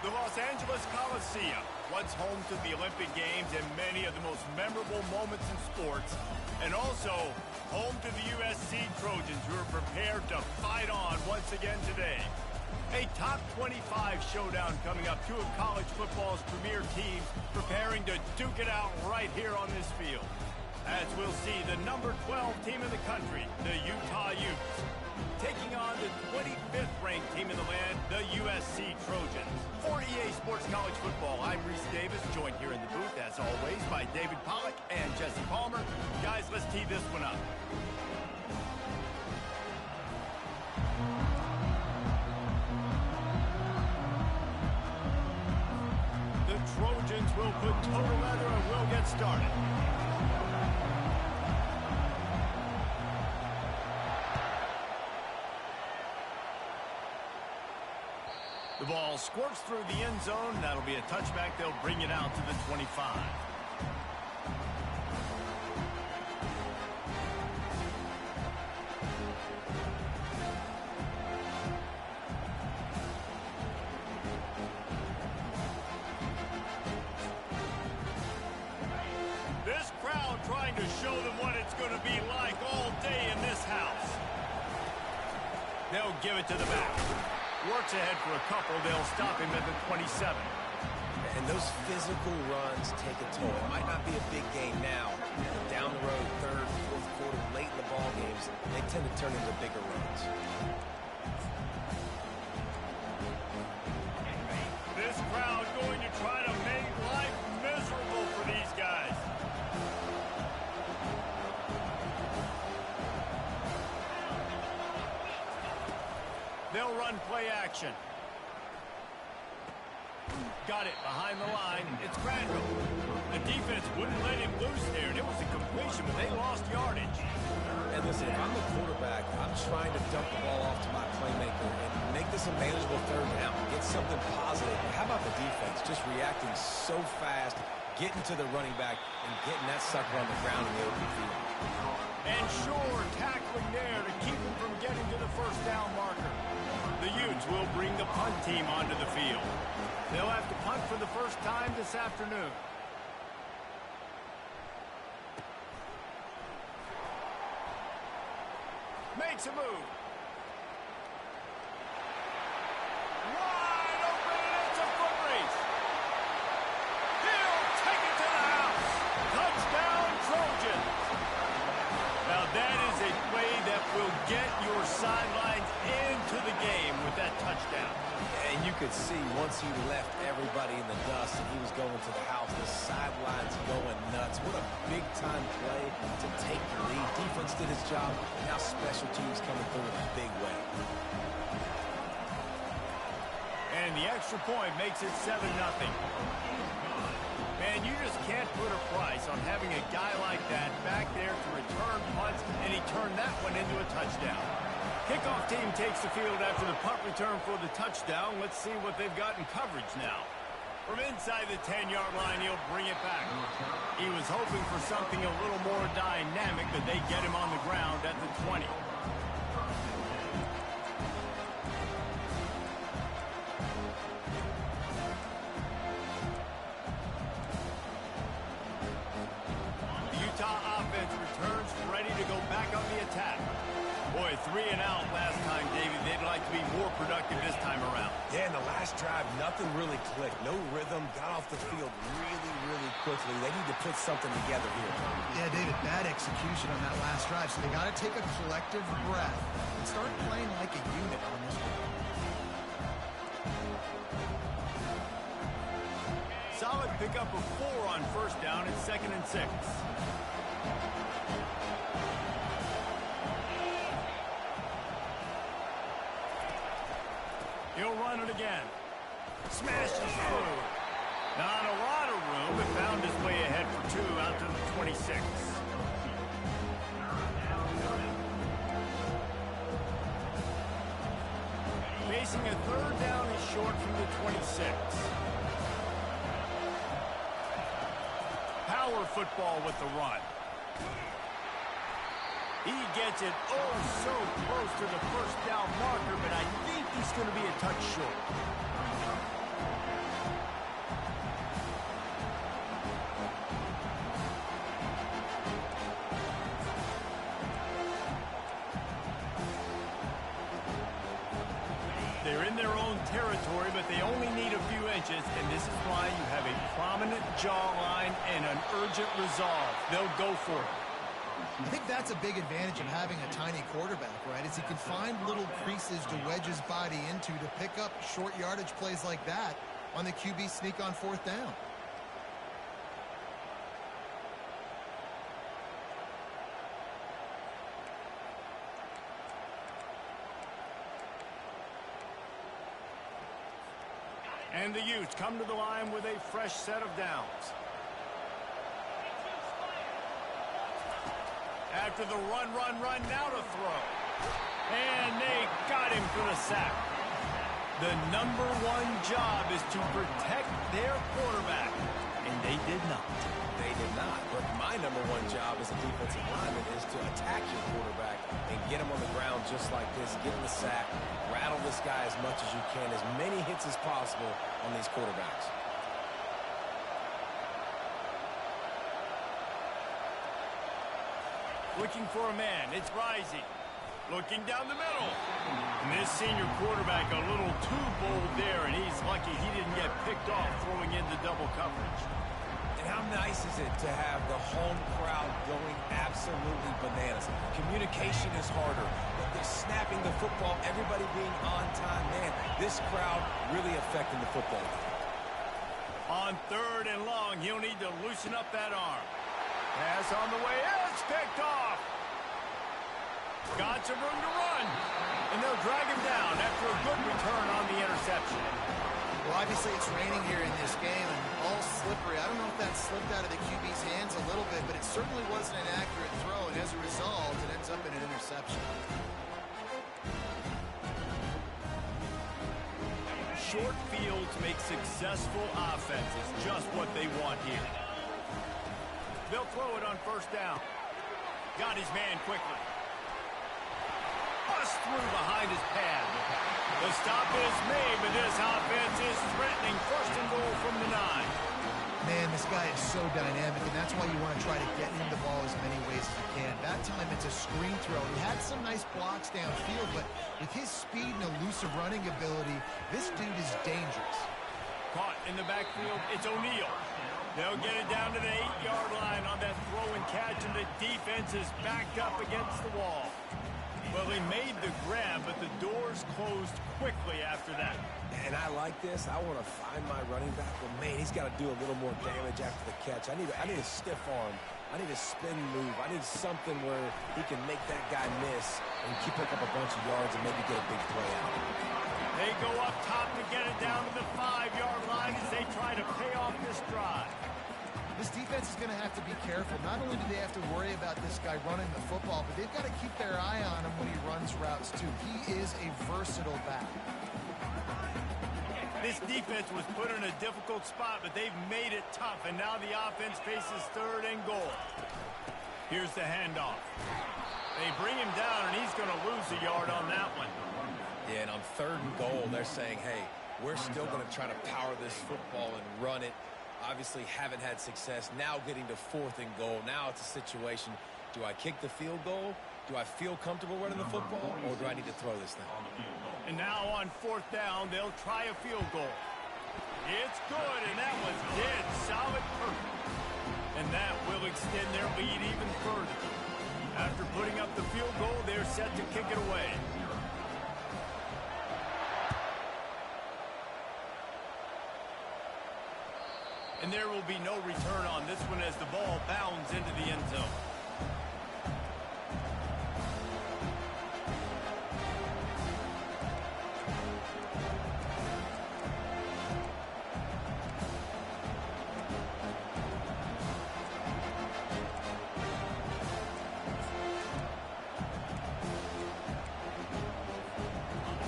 The Los Angeles Coliseum, once home to the Olympic Games and many of the most memorable moments in sports, and also home to the USC Trojans, who are prepared to fight on once again today. A top 25 showdown coming up. Two of college football's premier teams preparing to duke it out right here on this field. As we'll see, the number 12 team in the country, the Utah Utes, taking on the 25th ranked team in the land, the USC Trojans. For EA Sports College Football, I'm Reese Davis, joined here in the booth, as always, by David Pollack and Jesse Palmer. Guys, let's tee this one up. The Trojans will put total leather and we'll get started. The ball squirts through the end zone. That'll be a touchback. They'll bring it out to the 25. This crowd trying to show them what it's going to be like all day in this house. They'll give it to the back. Works ahead for a couple. They'll stop him at the 27. And those physical runs take a toll. It might not be a big game now. But down the road, third, fourth quarter, late in the ball games, they tend to turn into bigger runs. This crowd going to try to make life miserable for these guys. They'll run play action. Got it behind the line. It's Crandall. The defense wouldn't let him loose there, and it was a completion, but they lost yardage. And listen, if I'm the quarterback, I'm trying to dump the ball off to my playmaker and make this a manageable third down, get something positive. How about the defense just reacting so fast, getting to the running back, and getting that sucker on the ground in the open field? And sure, tackling there to keep him from getting to the first down marker. The Utes will bring the punt team onto the field. They'll have to punt for the first time this afternoon. Makes a move. Wide open, it's a foot race. He'll take it to the house. Touchdown, Trojans. Now that is a play that will get your sidelines into the game with that touchdown. And you could see once he left everybody in the dust and he was going to the house, the sidelines going nuts. What a big-time play to take the lead. Defense did his job. Now special teams coming through in a big way. And the extra point makes it 7-0. Man, you just can't put a price on having a guy like that back there to return punts, and he turned that one into a touchdown. Kickoff team takes the field after the punt return for the touchdown. Let's see what they've got in coverage now. From inside the 10-yard line, he'll bring it back. He was hoping for something a little more dynamic, but they get him on the ground at the 20. Returns ready to go back on the attack. Boy, 3 and out last time, David. They'd like to be more productive this time around. Yeah, in the last drive, nothing really clicked. No rhythm, got off the field really quickly. They need to put something together here. Yeah, David, bad execution on that last drive, so they got to take a collective breath and start playing like a unit on this one. Solid pickup of 4 on first down and 2nd and 6. He'll run it again. Smashes through. Not a lot of room, but found his way ahead for 2 out to the 26. Facing a third down, he's short from the 26. Power football with the run. He gets it oh so close to the first down marker, but I think he's going to be a touch short. They're in their own territory, but they only need a few inches, and this is why you have a prominent jawline and an urgent resolve. They'll go for it. I think that's a big advantage of having a tiny quarterback, right? Is he can find little creases to wedge his body into to pick up short yardage plays like that on the QB sneak on 4th down. And the Utes come to the line with a fresh set of downs. After the run, now to throw. And they got him for the sack. The #1 job is to protect their quarterback, and they did not. They did not. But my #1 job as a defensive lineman is to attack your quarterback and get him on the ground just like this. Get him the sack. Rattle this guy as much as you can. As many hits as possible on these quarterbacks. Looking for a man. It's Rising. Looking down the middle. And this senior quarterback a little too bold there, and he's lucky he didn't get picked off throwing into double coverage. And how nice is it to have the home crowd going absolutely bananas? Communication is harder. But they're snapping the football, everybody being on time. Man, this crowd really affecting the football game. On 3rd and long, he'll need to loosen up that arm. Pass on the way. It's picked off. Got some room to run. And they'll drag him down after a good return on the interception. Well, obviously it's raining here in this game and all slippery. I don't know if that slipped out of the QB's hands a little bit, but it certainly wasn't an accurate throw, and as a result, it ends up in an interception. Short fields make successful offenses just what they want here. They'll throw it on 1st down. Got his man quickly. Bust through behind his pad. The stop is made, but this offense is threatening 1st and goal from the 9. Man, this guy is so dynamic, and that's why you want to try to get him the ball as many ways as you can. That time it's a screen throw. He had some nice blocks downfield, but with his speed and elusive running ability, this dude is dangerous. Caught in the backfield, it's O'Neal. They'll get it down to the 8-yard line on that throw and catch, and the defense is backed up against the wall. Well, he made the grab, but the doors closed quickly after that. And I like this. I want to find my running back. But, man, he's got to do a little more damage after the catch. I need a stiff arm. I need a spin move. I need something where he can make that guy miss and keep up a bunch of yards and maybe get a big play out. They go up top to get it down to the 5-yard line as they try to pay off this drive. This defense is going to have to be careful. Not only do they have to worry about this guy running the football, but they've got to keep their eye on him when he runs routes, too. He is a versatile back. This defense was put in a difficult spot, but they've made it tough, and now the offense faces 3rd and goal. Here's the handoff. They bring him down, and he's going to lose a yard on that one. Yeah, and on 3rd and goal, they're saying, hey, we're still going to try to power this football and run it. Obviously haven't had success. Now getting to 4th and goal. Now it's a situation, do I kick the field goal? Do I feel comfortable running the football, or do I need to throw this thing? And now on 4th down, they'll try a field goal. It's good, and that was dead solid perfect. And that will extend their lead even further. After putting up the field goal, they're set to kick it away. And there will be no return on this one as the ball bounds into the end zone.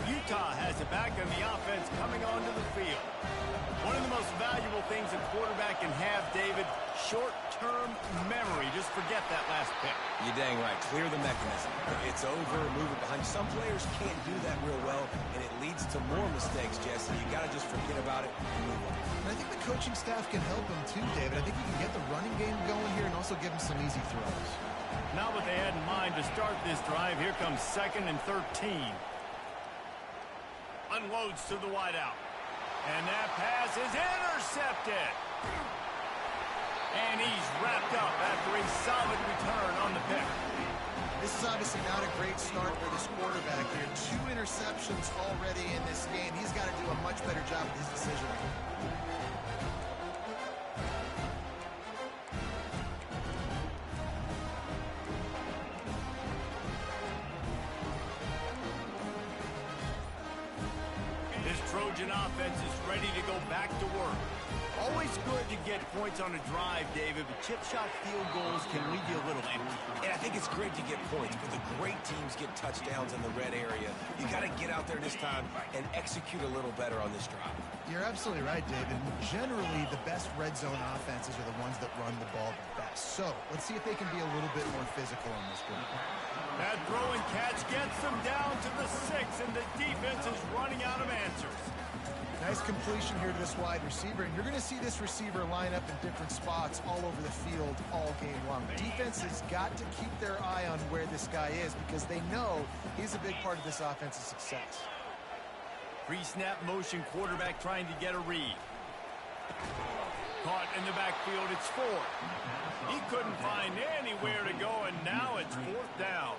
Utah has it back on the offense coming onto the field. One of the most valuable things a quarterback can have, David, short-term memory. Just forget that last pick. You're dang right. Clear the mechanism. It's over, move it behind you. Some players can't do that real well, and it leads to more mistakes, Jesse. You got to just forget about it and move on. And I think the coaching staff can help him too, David. I think he can get the running game going here and also give him some easy throws. Not what they had in mind to start this drive. Here comes 2nd and 13. Unloads to the wideout. And that pass is intercepted. And he's wrapped up after a solid return on the pick. This is obviously not a great start for this quarterback here. 2 interceptions already in this game. He's got to do a much better job with his decision-making. This Trojan offense is ready to go back to work. Always good to get points on a drive, David, but chip shot field goals can leave you a little empty. And I think it's great to get points, but the great teams get touchdowns in the red area. You got to get out there this time and execute a little better on this drive. You're absolutely right, David. Generally, the best red zone offenses are the ones that run the ball the best. So let's see if they can be a little bit more physical on this one. That throw and catch gets them down to the 6, and the defense is running out of answers. Nice completion here to this wide receiver, and you're going to see this receiver line up in different spots all over the field all game long. Defense has got to keep their eye on where this guy is because they know he's a big part of this offense's success. Pre-snap motion quarterback trying to get a read. Caught in the backfield, it's Ford. He couldn't find anywhere to go, and now it's 4th down.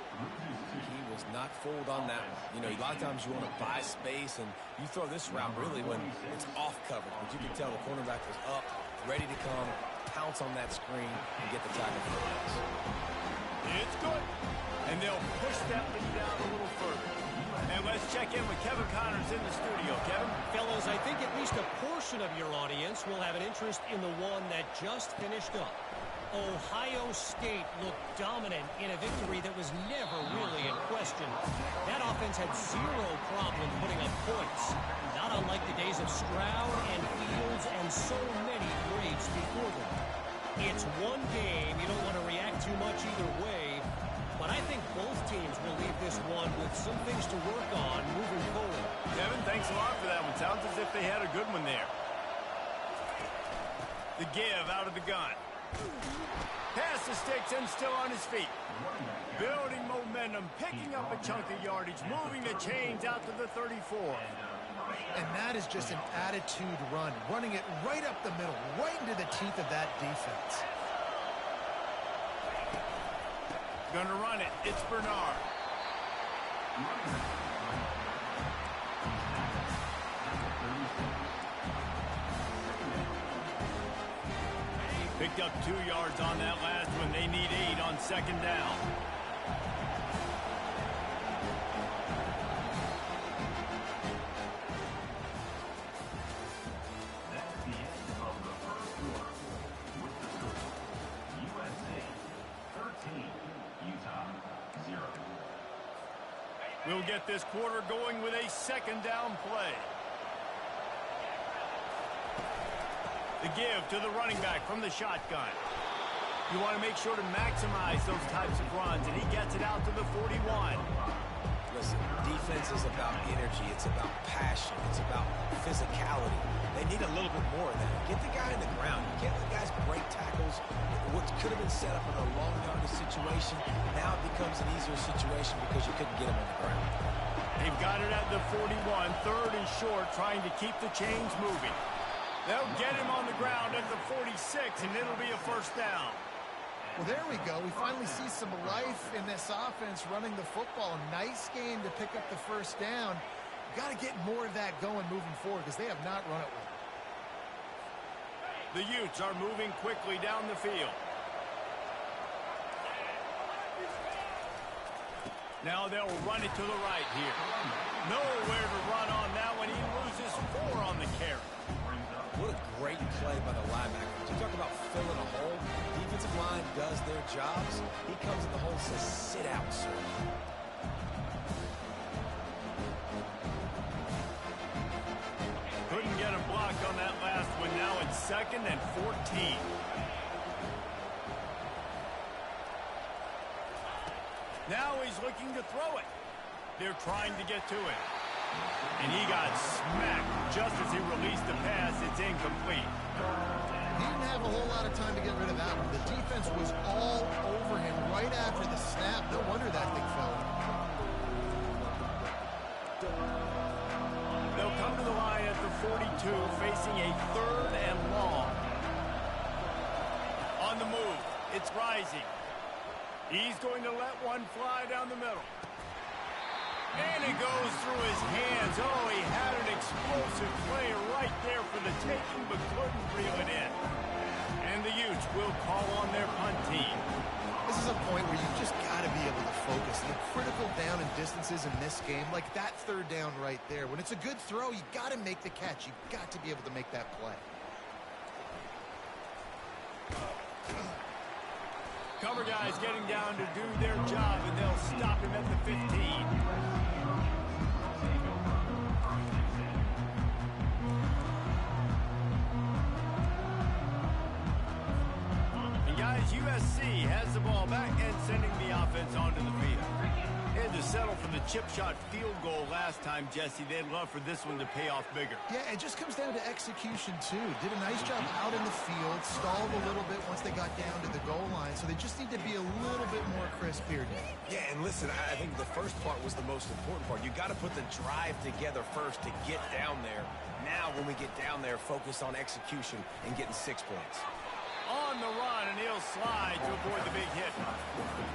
He was not fooled on that one. You know, a lot of times you want to buy space, and you throw this route really when it's off coverage. But you can tell the cornerback was up, ready to come, pounce on that screen, and get the tackle for the pass. It's good. And they'll push that one down a little further. And let's check in with Kevin Connors in the studio. Kevin? Fellas, I think at least a portion of your audience will have an interest in the one that just finished up. Ohio State looked dominant in a victory that was never really in question. That offense had 0 problem putting up points, not unlike the days of Stroud and Fields and so many greats before them. It's one game. You don't want to react too much either way, but I think both teams will leave this one with some things to work on moving forward. Kevin, thanks a lot for that one. Sounds as if they had a good one there. The give out of the gun. Pass the sticks and still on his feet. Building momentum, picking up a chunk of yardage, moving the chains out to the 34. And that is just an attitude run, running it right up the middle, right into the teeth of that defense. Gonna run it. It's Bernard. Picked up 2 yards on that last one. They need 8 on 2nd down. That's the end of the first quarter with the score USA 13, Utah 0. We'll get this quarter going with a 2nd down play. The give to the running back from the shotgun. You want to make sure to maximize those types of runs, and he gets it out to the 41. Listen, defense is about energy. It's about passion. It's about physicality. They need a little bit more of that. Get the guy in the ground. You can't let guys break tackles. What could have been set up in a long yardage situation, now it becomes an easier situation because you couldn't get him on the ground. They've got it at the 41, 3rd and short, trying to keep the chains moving. They'll get him on the ground at the 46, and it'll be a 1st down. Well, there we go. We finally see some life in this offense running the football. Nice game to pick up the 1st down. Got to get more of that going moving forward because they have not run it well. The Utes are moving quickly down the field. Now they'll run it to the right here. Nowhere to run on that one. He loses 4 on the carry. What a great play by the linebacker. You talk about filling a hole. Defensive line does their jobs. He comes in the hole and says, sit out, sir. Couldn't get a block on that last one. Now it's 2nd and 14. Now he's looking to throw it. They're trying to get to it. And he got smacked just as he released the pass. It's incomplete. He didn't have a whole lot of time to get rid of that one. The defense was all over him right after the snap. No wonder that thing fell. They'll come to the line at the 42, facing a 3rd and long. On the move, it's Rising. He's going to let one fly down the middle. And it goes through his hands. Oh, he had an explosive play right there for the taking, but couldn't reel it in. And the Utes will call on their punt team. This is a point where you've just got to be able to focus. The critical down and distances in this game, like that 3rd down right there. When it's a good throw, you got to make the catch. You've got to be able to make that play. Cover guys getting down to do their job, and they'll stop him at the 15. And guys, USC has the ball back and sending the offense onto the field. They had to settle for the chip shot field goal last time, Jesse. They'd love for this one to pay off bigger. Yeah, it just comes down to execution, too. Did a nice job out in the field, stalled a little bit once they got down to the goal line, so they just need to be a little bit more crisp here, Dave. Yeah, and listen, I think the first part was the most important part. You got to put the drive together first to get down there. Now, when we get down there, focus on execution and getting 6 points. On the run, and he'll slide to avoid the big hit.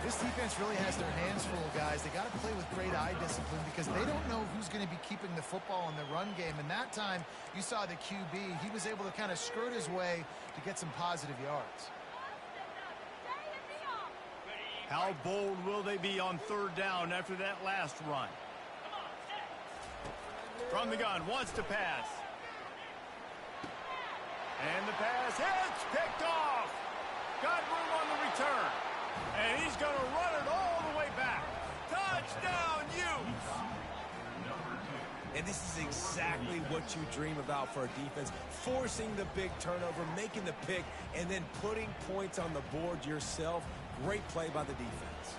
This defense really has their hands full, guys. They got to play with great eye discipline because they don't know who's going to be keeping the football in the run game. And that time, you saw the QB. He was able to kind of skirt his way to get some positive yards. How bold will they be on 3rd down after that last run? From the gun, wants to pass. And the pass hits, picked off. Got room on the return. And he's going to run it all the way back. Touchdown, Utes! And this is exactly what you dream about for a defense. Forcing the big turnover, making the pick, and then putting points on the board yourself. Great play by the defense.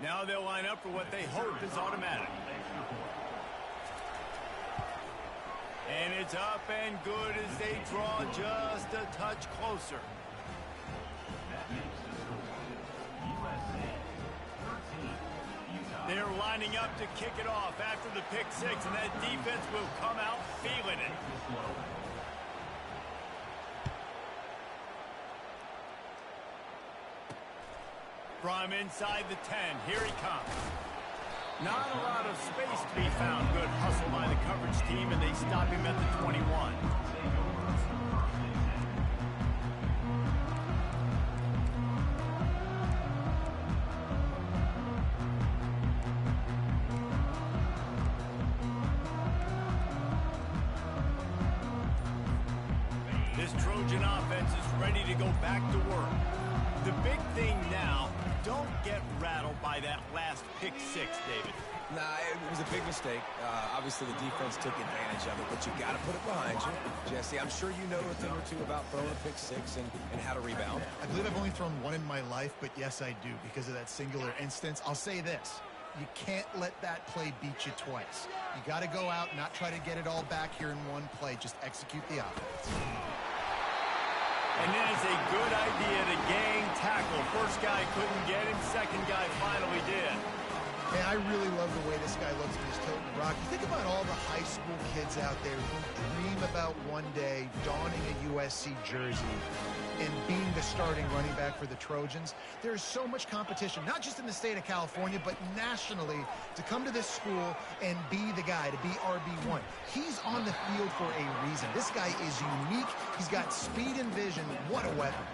Now they'll line up for what they hope is automatic. And it's up and good as they draw just a touch closer. They're lining up to kick it off after the pick 6, and that defense will come out feeling it. From inside the 10, here he comes. Not a lot of space to be found. Good hustle by the coverage team, and they stop him at the 21. This Trojan offense is ready to go back to work. The big thing now, don't get rattled by that last pick 6, David. Nah, it was a big mistake. Obviously, the defense took advantage of it, but you got to put it behind you. Jesse, I'm sure you know a thing or two about throwing a pick 6 and how to rebound. I believe I've only thrown one in my life, but yes, I do because of that singular instance. I'll say this. You can't let that play beat you twice. You got to go out, not try to get it all back here in one play. Just execute the offense. And then it's a good idea to gang tackle. First guy couldn't get him. Second guy finally did. Man, I really love the way this guy looks when he's toting the rock. You think about all the high school kids out there who dream about one day donning a USC jersey and being the starting running back for the Trojans. There's so much competition, not just in the state of California, but nationally, to come to this school and be the guy, to be RB1. He's on the field for a reason. This guy is unique. He's got speed and vision. What a weapon.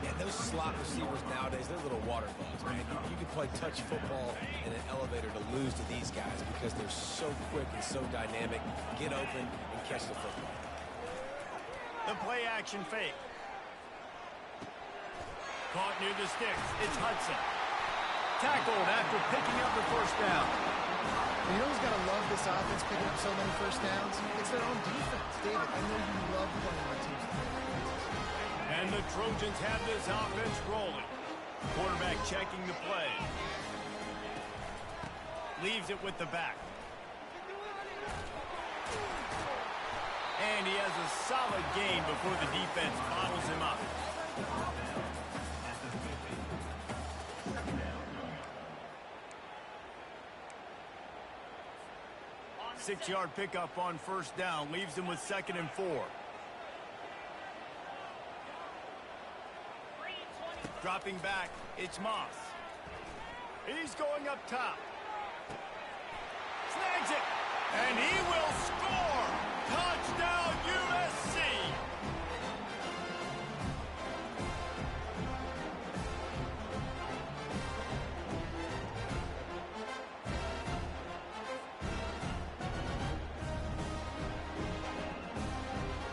And those slot receivers nowadays, they're little water bugs, man. You can play touch football in an elevator to lose to these guys because they're so quick and so dynamic. Get open and catch the football. The play action fake. Caught near the sticks. It's Hudson. Tackled after picking up the first down. You know who's got to love this offense picking up so many first downs? It's their own defense. David, I know you love playing on teams. And the Trojans have this offense rolling. Quarterback checking the play. Leaves it with the back. And he has a solid gain before the defense bottles him up. 6-yard pickup on first down. Leaves him with 2nd and 4. Dropping back, it's Moss. He's going up top. Snags it, and he will score! Touchdown, USC!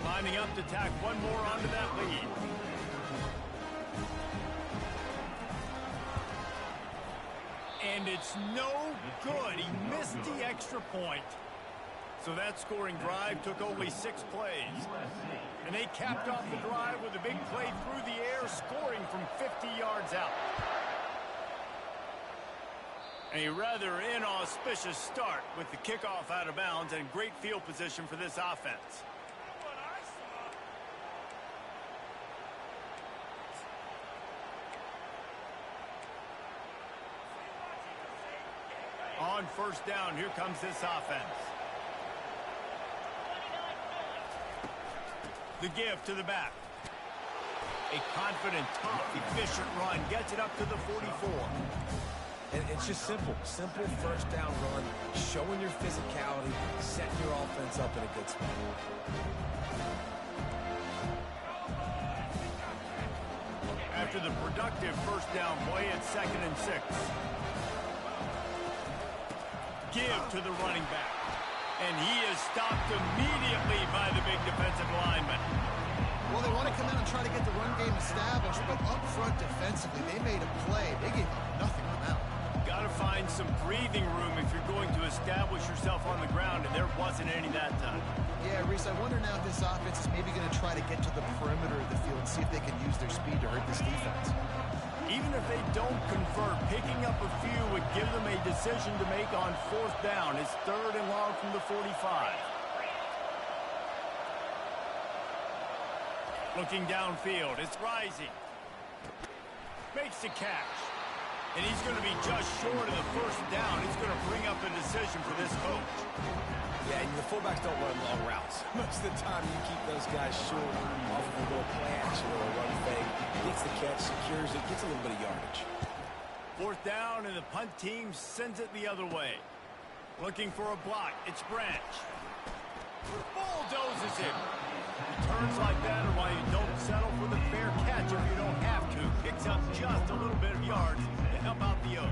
Lining up to tack one more onto that lead. And it's no good. He missed the extra point. So that scoring drive took only 6 plays. And they capped off the drive with a big play through the air, scoring from 50 yards out. A rather inauspicious start with the kickoff out of bounds and great field position for this offense. On first down, here comes this offense. The give to the back. A confident, tough, efficient run. Gets it up to the 44. And it's just simple. Simple first down run. Showing your physicality. Setting your offense up in a good spot. After the productive first down play, it's 2nd and 6. Give to the running back. And he is stopped immediately by the big defensive lineman. Well, they want to come out and try to get the run game established, but up front defensively, they made a play. They gave up nothing on that one. Got to find some breathing room if you're going to establish yourself on the ground, and there wasn't any that time. Yeah, Reese, I wonder now if this offense is maybe going to try to get to the perimeter of the field and see if they can use their speed to hurt this defense. Even if they don't convert, picking up a few would give them a decision to make on fourth down. It's 3rd and long from the 45. Looking downfield, it's Rising. Makes the catch. And he's going to be just short of the first down. It's going to bring up a decision for this coach. Yeah, and the fullbacks don't run long routes. Most of the time, you keep those guys short off of a little play action or a run fake. Gets the catch, secures it, gets a little bit of yardage. 4th down, and the punt team sends it the other way. Looking for a block. It's Branch. Bulldozes him. Turns like that are why you don't settle for the fair catch if you don't have to. Picks up just a little bit of yards to help out the Oak.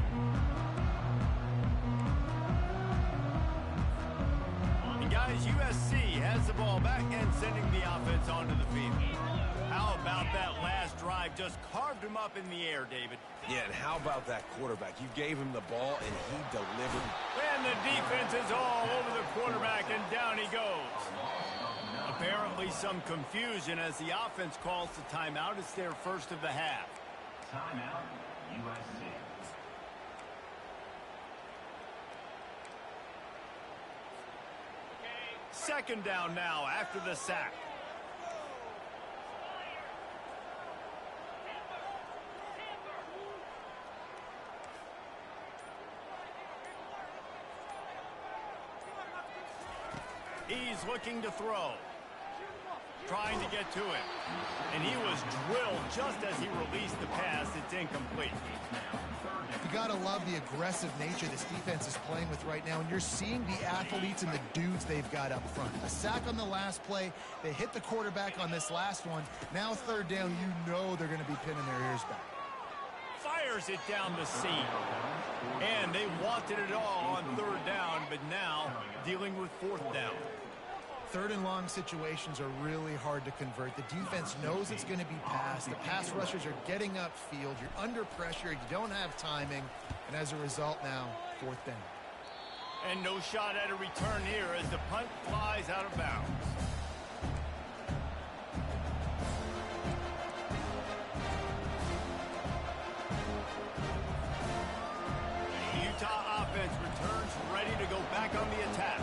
And guys, USC has the ball back and sending the offense onto the field. How about that last drive? Just carved him up in the air, David. Yeah, and how about that quarterback? You gave him the ball, and he delivered. And the defense is all over the quarterback, and down he goes. Apparently some confusion as the offense calls the timeout. It's their first of the half. Timeout, USC. Second down now after the sack. He's looking to throw. Trying to get to it. And he was drilled just as he released the pass. It's incomplete. You got to love the aggressive nature this defense is playing with right now, and you're seeing the athletes and the dudes they've got up front. A sack on the last play. They hit the quarterback on this last one. Now 3rd down, you know they're going to be pinning their ears back. Fires it down the seam. And they wanted it all on 3rd down, but now dealing with 4th down. 3rd and long situations are really hard to convert. The defense knows it's going to be passed. The pass rushers are getting upfield. You're under pressure. You don't have timing. And as a result now, 4th down. And no shot at a return here as the punt flies out of bounds. The Utah offense returns ready to go back on the attack.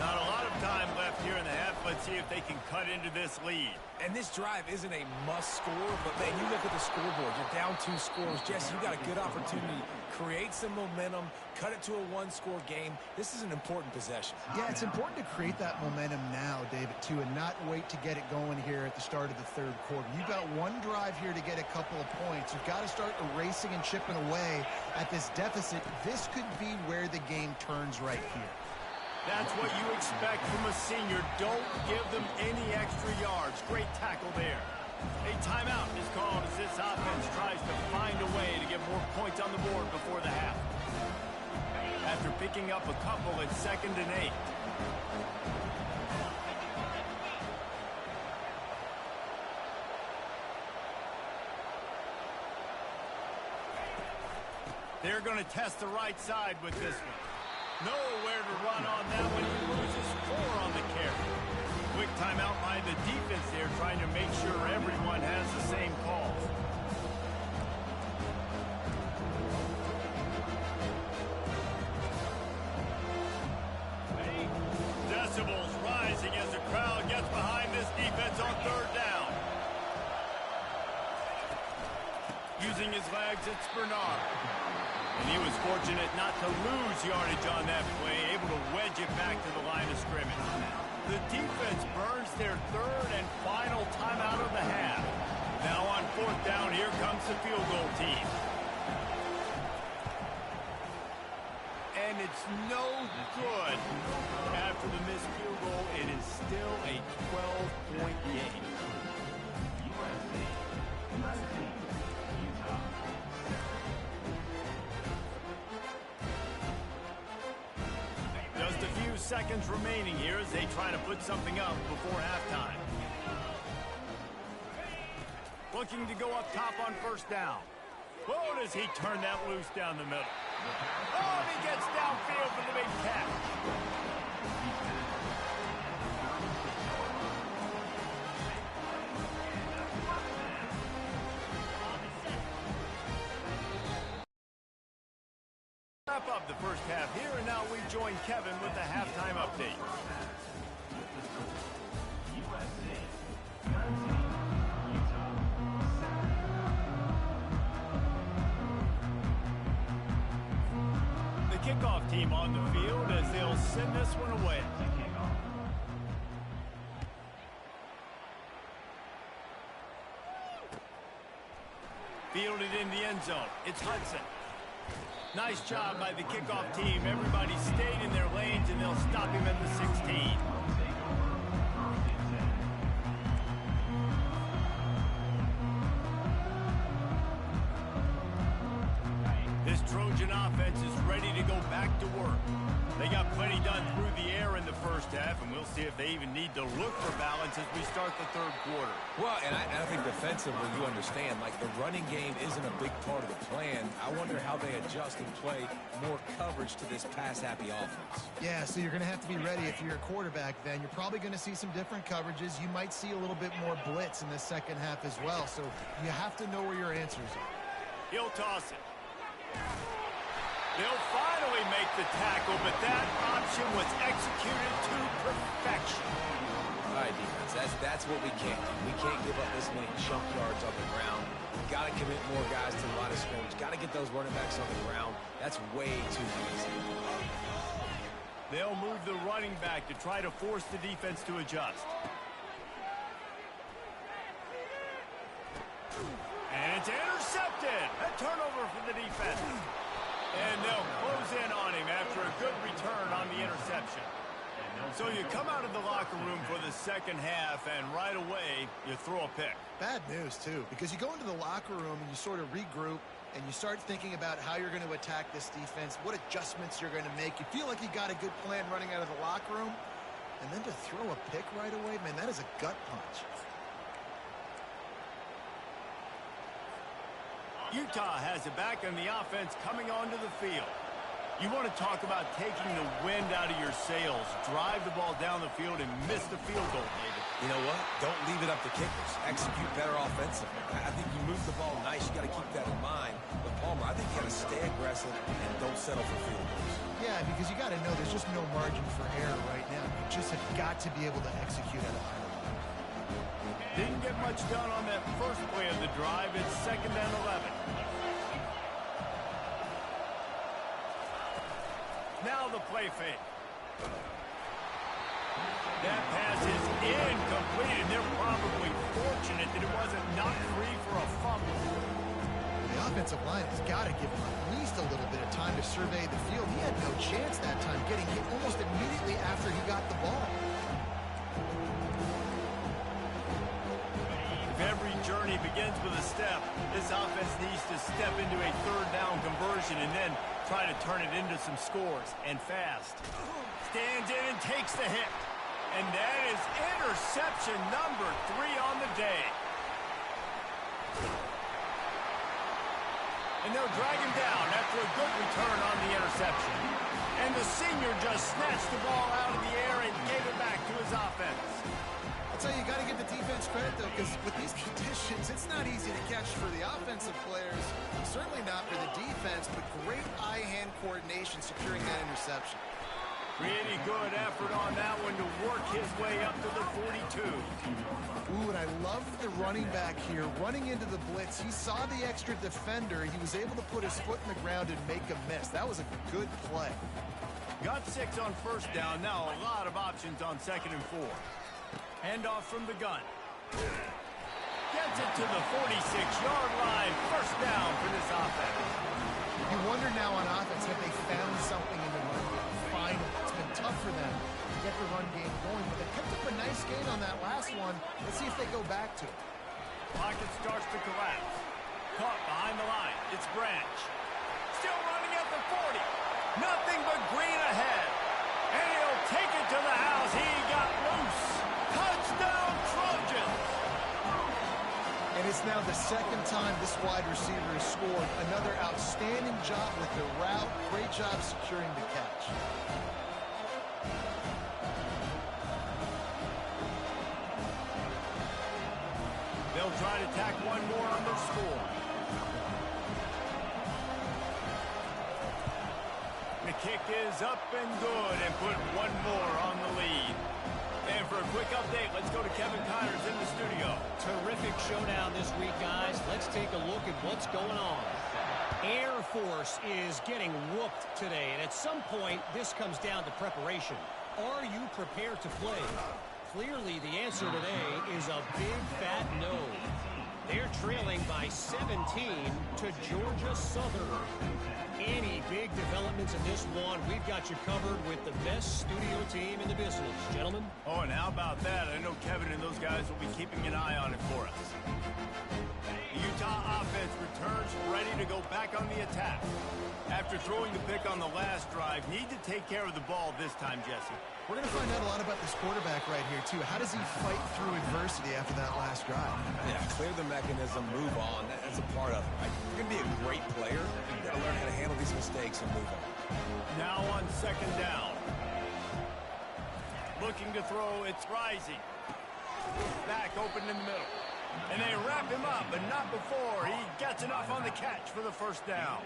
Not a lot of time left here in the half. Let's see if they can cut into this lead. And this drive isn't a must score, but man, you look at the scoreboard. You're down 2 scores. Jesse, you got a good opportunity. Create some momentum. Cut it to a 1-score game. This is an important possession. Yeah, it's important to create that momentum now, David, too, and not wait to get it going here at the start of the 3rd quarter. You've got one drive here to get a couple of points. You've got to start erasing and chipping away at this deficit. This could be where the game turns right here. That's what you expect from a senior. Don't give them any extra yards. Great tackle there. A timeout is called as this offense tries to find a way to get more points on the board before the half. After picking up a couple at 2nd and 8. They're going to test the right side with this one. Nowhere to run on that one. He loses 4 on the carry. Quick timeout by the defense there, trying to make sure everyone has the same call. Decibels rising as the crowd gets behind this defense on 3rd down. Using his legs, it's Bernard. And he was fortunate not to lose yardage on that play, able to wedge it back to the line of scrimmage. The defense burns their 3rd and final timeout of the half. Now on 4th down, here comes the field goal team. And it's no good. After the missed field goal, it is still a 12-point game. Just a few seconds remaining here as they try to put something up before halftime. Looking to go up top on 1st down. Whoa, does he turn that loose down the middle. Oh, and he gets downfield for the big catch. Wrap up the first half here, and now we join Kevin with the halftime update. The kickoff team on the field as they'll send this one away. Fielded in the end zone. It's Hudson. Nice job by the kickoff team. Everybody stayed in their lanes, and they'll stop him at the 16. This Trojan offense is ready to go back to work. They got plenty done through the air in the first half, and we'll see if they even need to look for balance as we start the 3rd quarter. Well, and I think defensively, you understand, like the running game isn't a big part of the plan. I wonder how they adjust and play more coverage to this pass-happy offense. Yeah, so you're going to have to be ready if you're a quarterback then. You're probably going to see some different coverages. You might see a little bit more blitz in the 2nd half as well, so you have to know where your answers are. He'll toss it. They'll finally make the tackle, but that option was executed to perfection. All right, defense, that's what we can't do. We can't give up this many chunk yards on the ground. Got to commit more guys to the line of scrimmage. Got to get those running backs on the ground. That's way too easy. They'll move the running back to try to force the defense to adjust. And it's intercepted. A turnover for the defense. And they'll close in on him after a good return on the interception. So you come out of the locker room for the 2nd half, and right away, you throw a pick. Bad news, too, because you go into the locker room and you sort of regroup, and you start thinking about how you're going to attack this defense, what adjustments you're going to make. You feel like you got a good plan running out of the locker room, and then to throw a pick right away, man, that is a gut punch. Utah has it back, and the offense coming onto the field. You want to talk about taking the wind out of your sails. Drive the ball down the field and miss the field goal, David. You know what? Don't leave it up to kickers. Execute better offensively. I think you move the ball nice. You got to keep that in mind. But Palmer, I think you got to stay aggressive and don't settle for field goals. Yeah, because you got to know there's just no margin for error right now. You just have got to be able to execute at a high level. Didn't get much done on that first play of the drive. It's 2nd and 11. Now the play fake. That pass is incomplete, and they're probably fortunate that it wasn't knocked free for a fumble. The offensive line has got to give him at least a little bit of time to survey the field. He had no chance that time, getting hit almost immediately after he got the ball. If every journey begins with a step, this offense needs to step into a 3rd down conversion and then try to turn it into some scores, and fast. Stands in and takes the hit. And that is interception number 3 on the day. And they'll drag him down after a good return on the interception. And the senior just snatched the ball out of the air and gave it back to his offense. I'll tell you, you got to give the defense credit, though, because with these conditions, it's not easy to catch for the offensive players. Certainly not for the defense, but great eye-hand coordination securing that interception. Really good effort on that one to work his way up to the 42. Ooh, and I love the running back here. Running into the blitz, he saw the extra defender. He was able to put his foot in the ground and make a miss. That was a good play. Got 6 on 1st down. Now a lot of options on 2nd and 4. Handoff from the gun. Gets it to the 46-yard line. 1st down for this offense. You wonder now on offense, have they found something in the run game? Finally, it's been tough for them to get the run game going, but they picked up a nice gain on that last one. Let's see if they go back to it. Pocket starts to collapse. Caught behind the line. It's Branch. Still running at the 40. Nothing but green ahead. And he'll take it to the house. He got loose. Touchdown, Trojans! And it's now the 2nd time this wide receiver has scored. Another outstanding job with the route. Great job securing the catch. They'll try to tack one more on their score. The kick is up and good, and put one more on the lead. And for a quick update, let's go to Kevin Connors in the studio. Terrific showdown this week, guys. Let's take a look at what's going on. Air Force is getting whooped today, and at some point, this comes down to preparation. Are you prepared to play? Clearly, the answer today is a big fat no. They're trailing by 17 to Georgia Southern. Any big developments in this one, we've got you covered with the best studio team in the business. Gentlemen? Oh, and how about that? I know Kevin and those guys will be keeping an eye on it for us. The Utah offense returns ready to go back on the attack. After throwing the pick on the last drive, need to take care of the ball this time, Jesse. We're going to find out a lot about this quarterback right here, too. How does he fight through adversity after that last drive? Yeah, clear the mechanism, move on. That's a part of it, right? You're going to be a great player. You've got to learn how to handle these mistakes and move on. Now on 2nd down. Looking to throw, it's Rising. Back open in the middle. And they wrap him up, but not before he gets enough on the catch for the 1st down.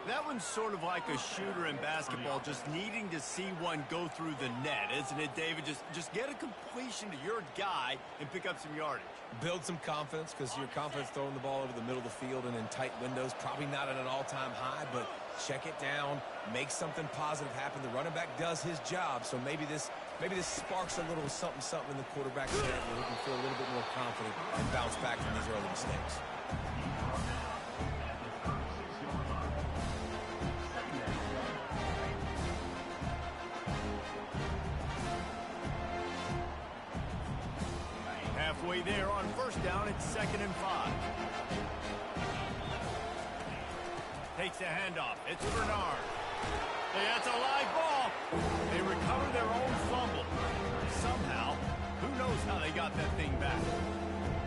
That one's sort of like a shooter in basketball, just needing to see one go through the net, isn't it, David? Just get a completion to your guy and pick up some yardage. Build some confidence, because your confidence throwing the ball over the middle of the field and in tight windows, probably not at an all-time high, but check it down, make something positive happen. The running back does his job, so maybe this sparks a little something in the quarterback's head where he can feel a little bit more confident and bounce back from these early mistakes. Halfway there on 1st down, it's 2nd and 5. Takes a handoff. It's Bernard. Hey, that's a live ball. They recover their own fumble. Somehow, who knows how they got that thing back.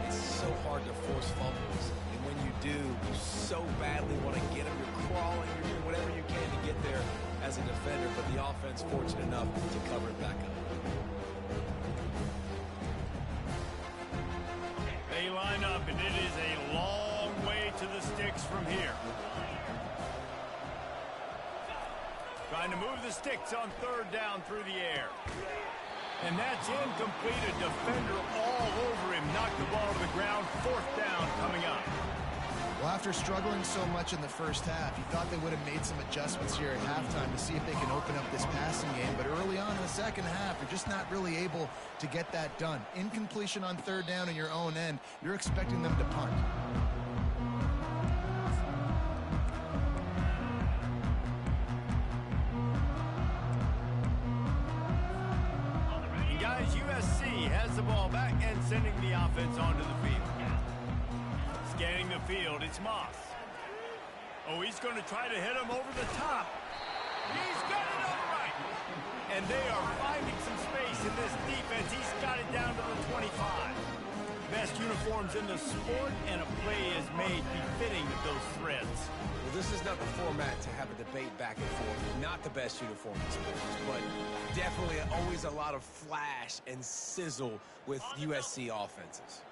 It's so hard to force fumbles in and when you do, you so badly want to get them. You're crawling, you're doing whatever you can to get there as a defender, but the offense fortunate enough to cover it back up. They line up, and it is a long way to the sticks from here. Trying to move the sticks on third down through the air. And that's incomplete. A defender all over him. Knocked the ball to the ground. Fourth down coming up. Well, after struggling so much in the first half, you thought they would have made some adjustments here at halftime to see if they can open up this passing game. But early on in the second half, you're just not really able to get that done. Incompletion on third down in your own end, you're expecting them to punt. USC has the ball back and sending the offense onto the field. Scanning the field, it's Moss. Oh, he's going to try to hit him over the top. He's got it on the right. And they are finding some space in this defense. He's got it down to the 25. Best uniforms in the sport, and a play is made befitting those threads. Well, this is not the format to have a debate back and forth. Not the best uniform in sports, but definitely always a lot of flash and sizzle with USC offenses.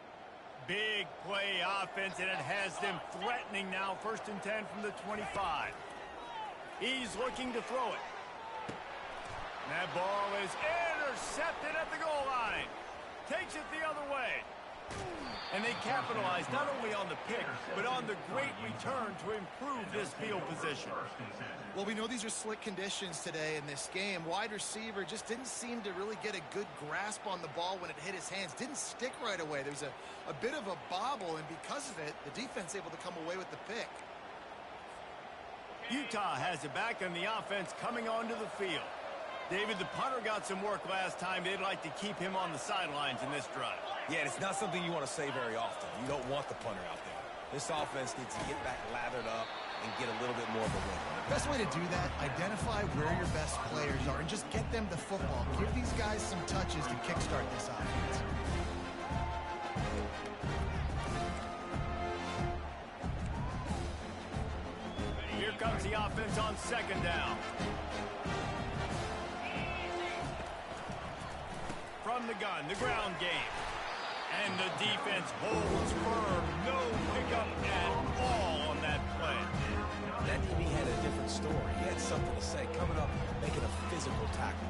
Big play offense, and it has them threatening now. 1st and 10 from the 25. He's looking to throw it. That ball is intercepted at the goal line. Takes it the other way. And they capitalize not only on the pick, but on the great return to improve this field position. Well, we know these are slick conditions today in this game. Wide receiver just didn't seem to really get a good grasp on the ball when it hit his hands. Didn't stick right away. There's a bit of a bobble, and because of it, the defense able to come away with the pick. Utah has it back on the offense coming onto the field. David, the punter got some work last time. They'd like to keep him on the sidelines in this drive. Yeah, it's not something you want to say very often. You don't want the punter out there. This offense needs to get back lathered up and get a little bit more of a win. Best way to do that, identify where your best players are and just get them the football. Give these guys some touches to kickstart this offense. Here comes the offense on 2nd down. From the gun, the ground game. And the defense holds firm. No pickup at all on that play. That DB had a different story. He had something to say. Coming up, making a physical tackle.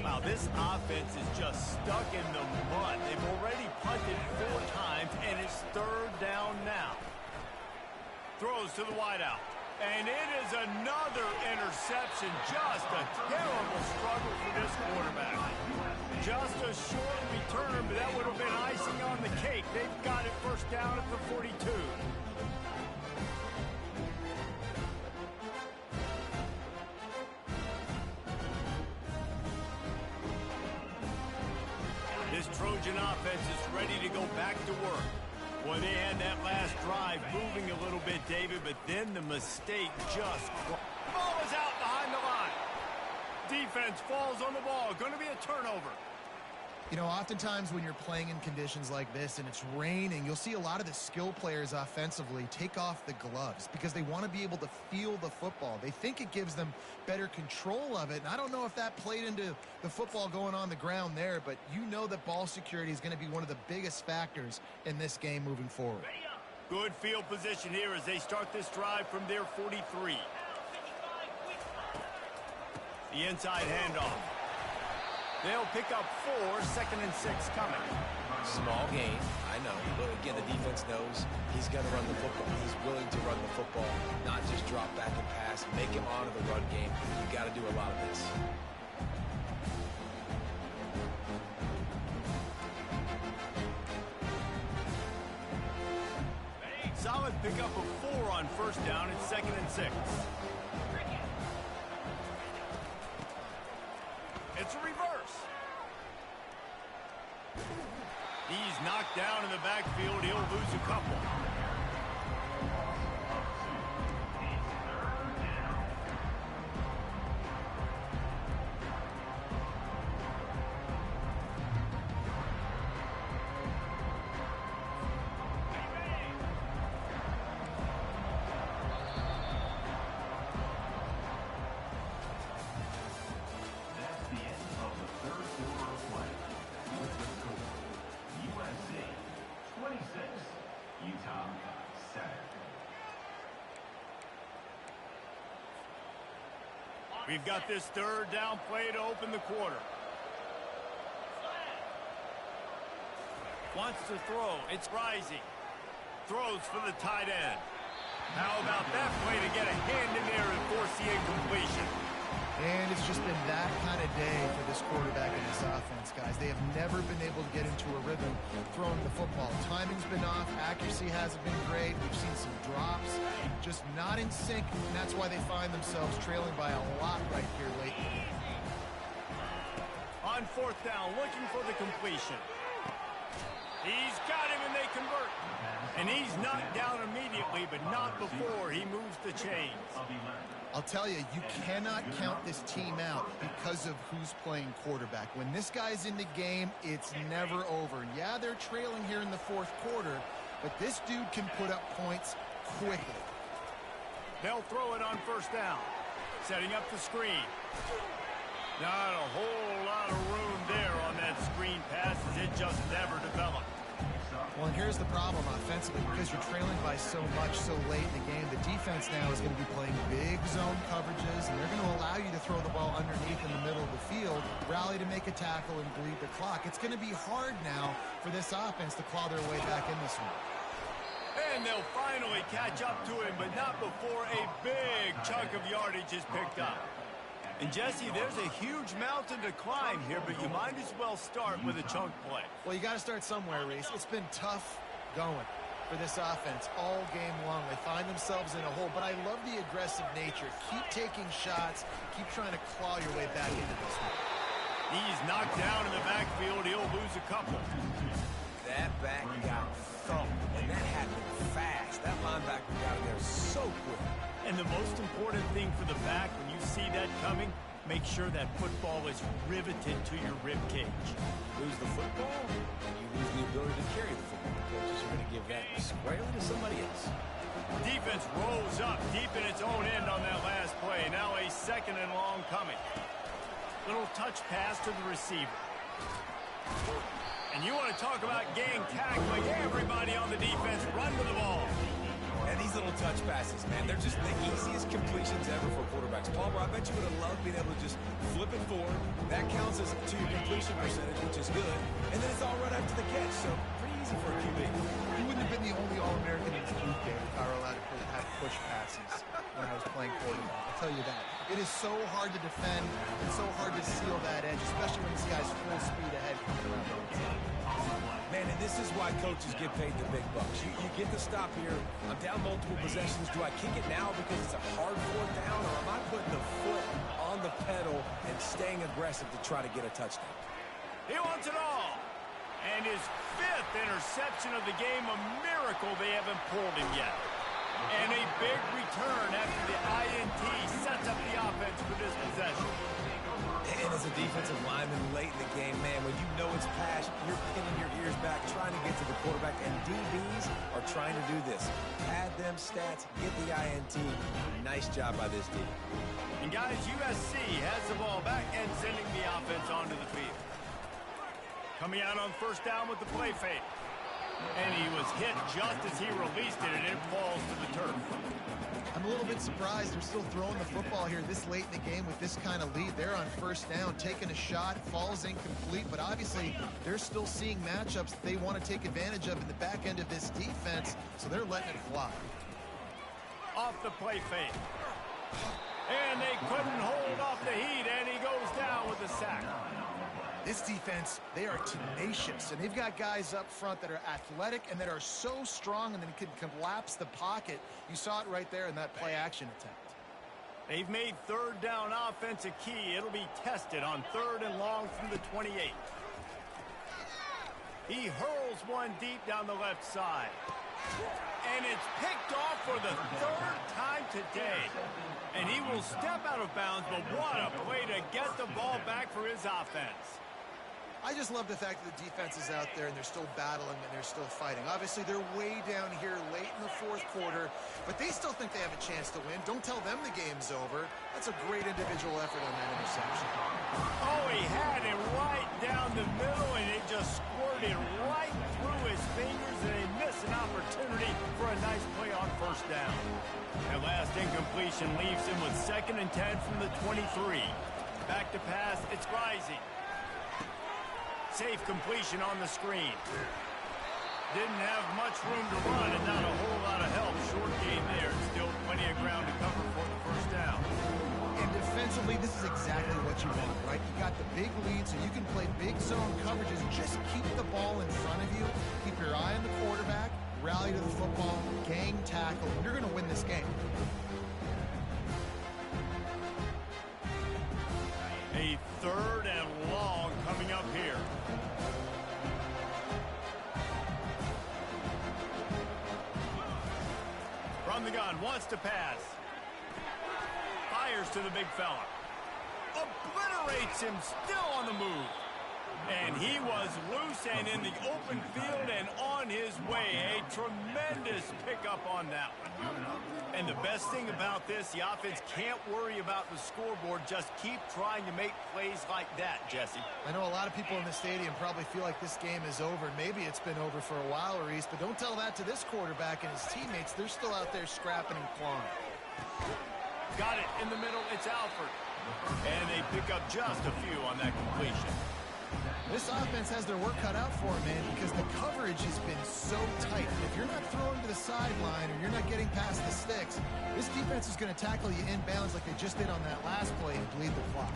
Wow, this offense is just stuck in the mud. They've already punted 4 times, and it's 3rd down now. Throws to the wideout. And it is another interception. Just a terrible struggle for this quarterback. Just a short return, but that would have been icing on the cake. They've got it 1st down at the 42. This Trojan offense is ready to go back to work. Well, they had that last drive moving a little bit, David, but then the mistake just... Ball is out behind the line. Defense falls on the ball. Going to be a turnover. You know, oftentimes when you're playing in conditions like this and it's raining, you'll see a lot of the skill players offensively take off the gloves because they want to be able to feel the football. They think it gives them better control of it. And I don't know if that played into the football going on the ground there, but you know that ball security is going to be one of the biggest factors in this game moving forward. Good field position here as they start this drive from their 43. The inside handoff. They'll pick up 4, 2nd and 6 coming. Small game, I know. But again, the defense knows he's going to run the football. He's willing to run the football, not just drop back and pass. Make him honor the run game. You got to do a lot of this. Solid pickup of 4 on 1st down. It's 2nd and 6. It's a reverse. He's knocked down in the backfield. He'll lose a couple. We've got this third down play to open the quarter. Wants to throw. It's rising. Throws for the tight end. How about that play to get a hand in there and force the incompletion? And it's just been that kind of day for this quarterback and this offense, guys. They have never been able to get into a rhythm throwing the football. Timing's been off. Accuracy hasn't been great. We've seen some drops. Just not in sync, and that's why they find themselves trailing by a lot right here late in the game. On fourth down, looking for the completion. He's got him, and they convert. And he's knocked down immediately, but not before he moves the chains. I'll tell you, you cannot count this team out because of who's playing quarterback. When this guy's in the game, it's never over. Yeah, they're trailing here in the fourth quarter, but this dude can put up points quickly. They'll throw it on first down. Setting up the screen. Not a whole lot of room there on that screen pass as it just never developed. Well, and here's the problem offensively, because you're trailing by so much so late in the game, the defense now is going to be playing big zone coverages, and they're going to allow you to throw the ball underneath in the middle of the field, rally to make a tackle, and bleed the clock. It's going to be hard now for this offense to claw their way back in this one. And they'll finally catch up to him, but not before a big chunk of yardage is picked up. And, Jesse, there's a huge mountain to climb here, but you might as well start with a chunk play. Well, you got to start somewhere, Reese. It's been tough going for this offense all game long. They find themselves in a hole, but I love the aggressive nature. Keep taking shots. Keep trying to claw your way back into this one. He's knocked down in the backfield. He'll lose a couple. That back got thumped, and that happened fast. That linebacker got in there so quick. And the most important thing for the back, when you see that coming, make sure that football is riveted to your rib cage. Lose the football, and you lose the ability to carry the football. Coaches are going to give that squarely to somebody else. Defense rolls up deep in its own end on that last play. Now a second and long coming. Little touch pass to the receiver. And you want to talk about gang tackling. Everybody on the defense run to the ball. And these little touch passes, man, they're just the easiest completions ever for quarterbacks. Palmer, I bet you would have loved being able to just flip it forward. That counts as to your completion percentage, which is good. And then it's all right after the catch, so pretty easy for a QB. You wouldn't have been the only All-American in this booth game if I were allowed to have push passes when I was playing quarterback. I'll tell you that. It is so hard to defend and so hard to seal that edge, especially when this guy's full speed ahead coming around the outside. Man, and this is why coaches get paid the big bucks. You get to stop here. I'm down multiple possessions. Do I kick it now because it's a hard fourth down, or am I putting the foot on the pedal and staying aggressive to try to get a touchdown? He wants it all. And his fifth interception of the game, a miracle they haven't pulled him yet. And a big return after the INT sets up the offense for this possession. And as a defensive lineman late in the game, man, when you know it's pass, you're pinning your ears back, trying to get to the quarterback, and DBs are trying to do this. Add them stats, get the INT. Nice job by this D. And guys, USC has the ball back and sending the offense onto the field. Coming out on first down with the play fake. And he was hit just as he released it, and it falls to the turf. I'm a little bit surprised they're still throwing the football here this late in the game with this kind of lead. They're on first down, taking a shot, falls incomplete, but obviously they're still seeing matchups that they want to take advantage of in the back end of this defense, so they're letting it fly. Off the play fake. And they couldn't hold off the heat, and he goes down with a sack. This defense, they are tenacious, and they've got guys up front that are athletic and that are so strong and then can collapse the pocket. You saw it right there in that play-action attempt. They've made third down offense a key. It'll be tested on third and long from the 28. He hurls one deep down the left side. And it's picked off for the third time today. And he will step out of bounds, but what a play to get the ball back for his offense. I just love the fact that the defense is out there and they're still battling and they're still fighting. Obviously, they're way down here late in the fourth quarter, but they still think they have a chance to win. Don't tell them the game's over. That's a great individual effort on that interception. Oh, he had it right down the middle, and it just squirted right through his fingers, and they miss an opportunity for a a nice play on first down. That last incompletion leaves him with 2nd and 10 from the 23. Back to pass, it's Rising. Safe completion on the screen. Didn't have much room to run and not a whole lot of help. Short game there. Still plenty of ground to cover for the first down. And defensively, this is exactly what you want, right? You got the big lead, so you can play big zone coverages. Just keep the ball in front of you. Keep your eye on the quarterback. Rally to the football. Gang tackle. You're going to win this game. A 3rd and long coming up here. From the gun, wants to pass. Fires to the big fella. Obliterates him, still on the move. And he was loose and in the open field and on his way. A tremendous pickup on that one. And the best thing about this, the offense can't worry about the scoreboard. Just keep trying to make plays like that, Jesse. I know a lot of people in the stadium probably feel like this game is over. Maybe it's been over for a while, Reese, but don't tell that to this quarterback and his teammates. They're still out there scrapping and clawing. Got it in the middle. It's Alford. And they pick up just a few on that completion. This offense has their work cut out for them, man, because the coverage has been so tight. If you're not throwing to the sideline or you're not getting past the sticks, this defense is going to tackle you inbounds like they just did on that last play and bleed the clock.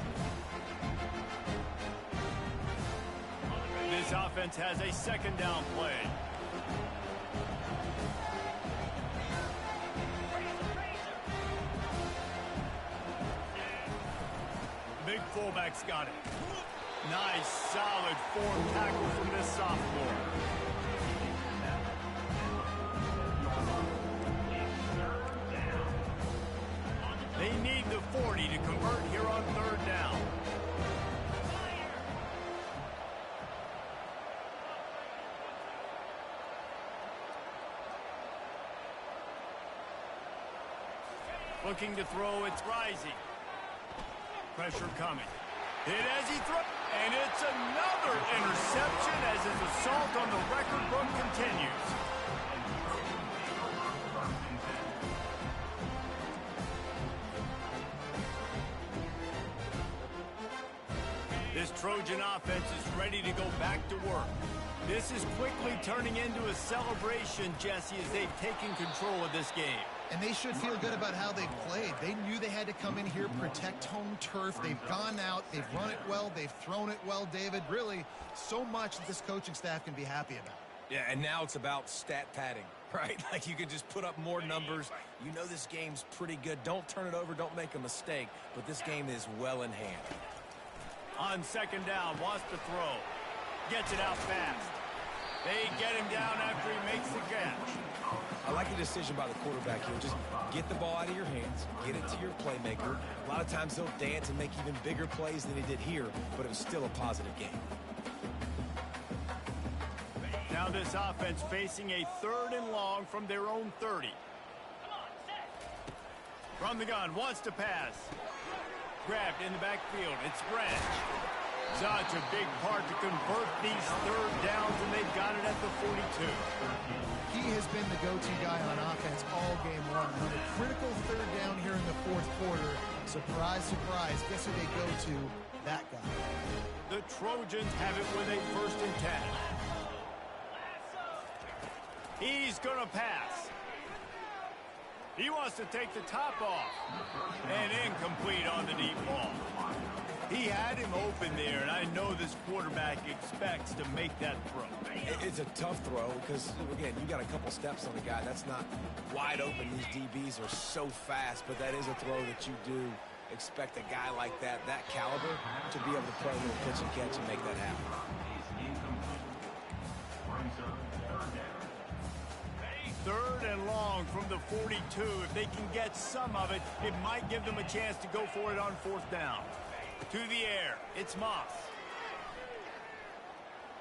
This offense has a 2nd down play. Big fullback's got it. Nice, solid form tackle from this sophomore. They need the 40 to convert here on 3rd down. Looking to throw, it's Rising. Pressure coming. Hit as he throws. And it's another interception as his assault on the record book continues. This Trojan offense is ready to go back to work. This is quickly turning into a celebration, Jesse, as they've taken control of this game. And they should feel good about how they've played. They knew they had to come in here, protect home turf. They've gone out, they've run it well, they've thrown it well, David. Really, so much that this coaching staff can be happy about. Yeah, and now it's about stat padding, right? Like you can just put up more numbers. You know this game's pretty good. Don't turn it over, don't make a mistake. But this game is well in hand. On 2nd down, wants to throw. Gets it out fast. They get him down after he makes the catch. I like the decision by the quarterback here. Just get the ball out of your hands, get it to your playmaker. A lot of times he'll dance and make even bigger plays than he did here, but it was still a positive game. Now this offense facing a 3rd and long from their own 30. From the gun, wants to pass. Grabbed in the backfield, it's Branch. Such a big part to convert these 3rd downs, and they've got it at the 42. He has been the go-to guy on offense all game long. On a critical 3rd down here in the 4th quarter, surprise, surprise, guess who they go to? That guy. The Trojans have it with a 1st and 10. He's going to pass. He wants to take the top off. And incomplete on the deep ball. He had him open there, and I know this quarterback expects to make that throw. It's a tough throw because, again, you got a couple steps on the guy. That's not wide open. These DBs are so fast, but that is a throw that you do expect a guy like that caliber, to be able to play a little pitch and catch and make that happen. 3rd and long from the 42. If they can get some of it, it might give them a chance to go for it on 4th down. To the air, it's Moss.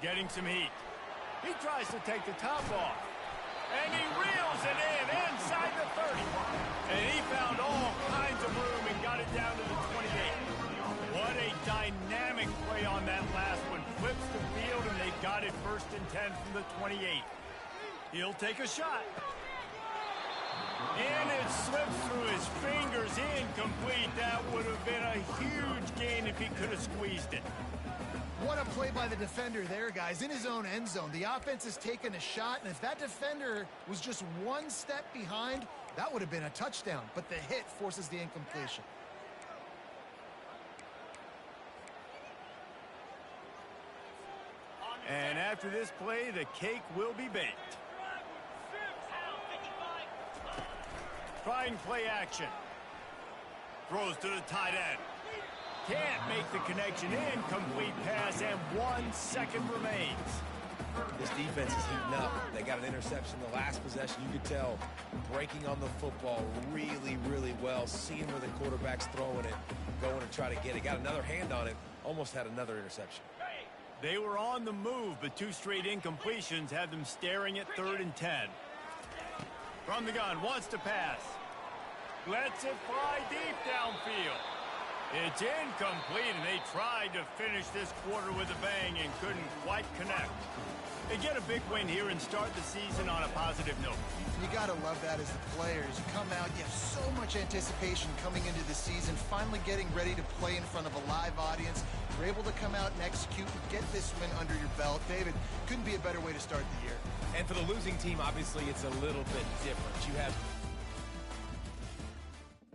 Getting some heat. He tries to take the top off. And he reels it in inside the 30. And he found all kinds of room and got it down to the 28. What a dynamic play on that last one. Flips the field, and they got it 1st and 10 from the 28. He'll take a shot. And it slips through his fingers, incomplete. That would have been a huge gain if he could have squeezed it. What a play by the defender there, guys. In his own end zone, the offense has taken a shot, and if that defender was just one step behind, that would have been a touchdown. But the hit forces the incompletion. And after this play, the cake will be baked. Trying play action. Throws to the tight end. Can't make the connection. Incomplete pass, and 1 second remains. This defense is heating up. They got an interception the last possession. You could tell breaking on the football really, really well, seeing where the quarterback's throwing it, going to try to get it. Got another hand on it, almost had another interception. They were on the move, but 2 straight incompletions had them staring at 3rd and 10. From the gun, wants to pass. Lets it fly deep downfield. It's incomplete, and they tried to finish this quarter with a bang and couldn't quite connect. They get a big win here and start the season on a positive note. You got to love that as the players. You come out, you have so much anticipation coming into the season, finally getting ready to play in front of a live audience. You're able to come out and execute and get this win under your belt. David, couldn't be a better way to start the year. And for the losing team, obviously, it's a little bit different. You have